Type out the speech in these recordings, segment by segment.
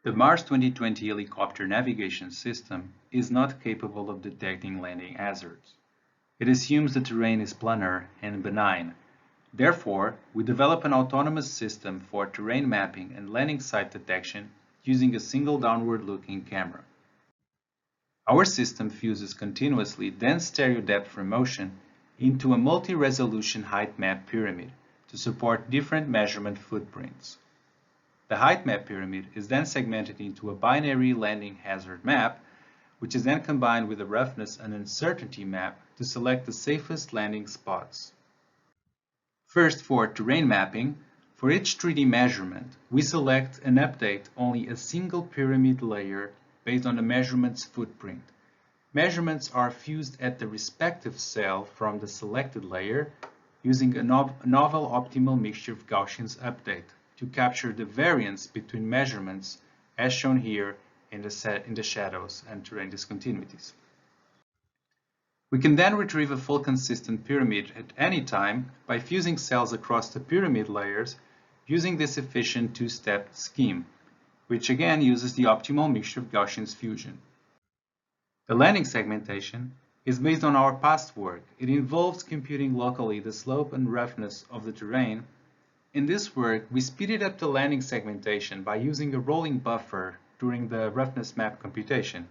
The Mars 2020 helicopter navigation system is not capable of detecting landing hazards. It assumes the terrain is planar and benign. Therefore, we develop an autonomous system for terrain mapping and landing site detection using a single downward-looking camera. Our system fuses continuously dense stereo depth from motion into a multi-resolution height map pyramid to support different measurement footprints. The height map pyramid is then segmented into a binary landing hazard map, which is then combined with a roughness and uncertainty map to select the safest landing spots. First, for terrain mapping, for each 3D measurement, we select and update only a single pyramid layer based on the measurement's footprint. Measurements are fused at the respective cell from the selected layer using a novel optimal mixture of Gaussians update to capture the variance between measurements as shown here in the shadows and terrain discontinuities. We can then retrieve a full consistent pyramid at any time by fusing cells across the pyramid layers using this efficient two-step scheme, which again uses the optimal mixture of Gaussians fusion. The landing segmentation is based on our past work. It involves computing locally the slope and roughness of the terrain. In this work, we speeded up the landing segmentation by using a rolling buffer during the roughness map computation,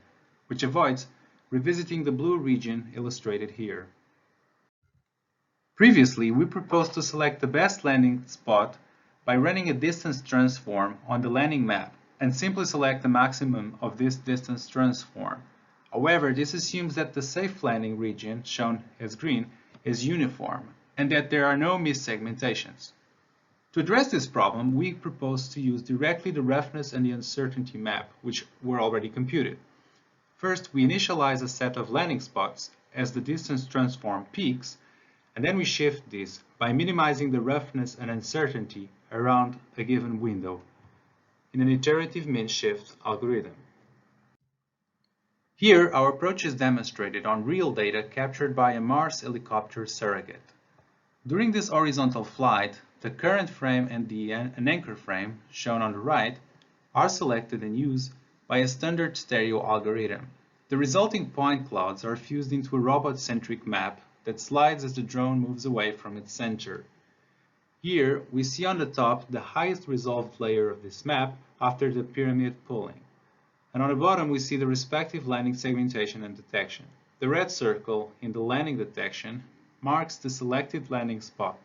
which avoids revisiting the blue region illustrated here. Previously, we proposed to select the best landing spot by running a distance transform on the landing map and simply select the maximum of this distance transform. However, this assumes that the safe landing region, shown as green, is uniform and that there are no missegmentations. To address this problem, we propose to use directly the roughness and the uncertainty map, which were already computed. First, we initialize a set of landing spots as the distance transform peaks, and then we shift this by minimizing the roughness and uncertainty around a given window in an iterative min-shift algorithm. Here, our approach is demonstrated on real data captured by a Mars helicopter surrogate. During this horizontal flight, the current frame and an anchor frame, shown on the right, are selected and used by a standard stereo algorithm. The resulting point clouds are fused into a robot-centric map that slides as the drone moves away from its center. Here, we see on the top the highest resolved layer of this map after the pyramid pulling. And on the bottom, we see the respective landing segmentation and detection. The red circle in the landing detection marks the selected landing spot,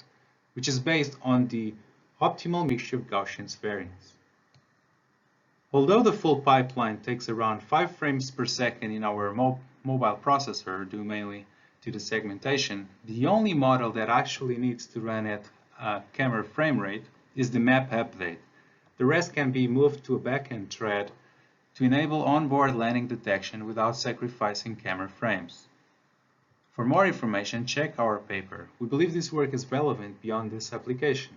which is based on the optimal mixture of Gaussians variance. Although the full pipeline takes around 5 frames per second in our mobile processor, due mainly to the segmentation, the only model that actually needs to run at camera frame rate is the map update. The rest can be moved to a backend thread to enable onboard landing detection without sacrificing camera frames. For more information, check our paper. We believe this work is relevant beyond this application.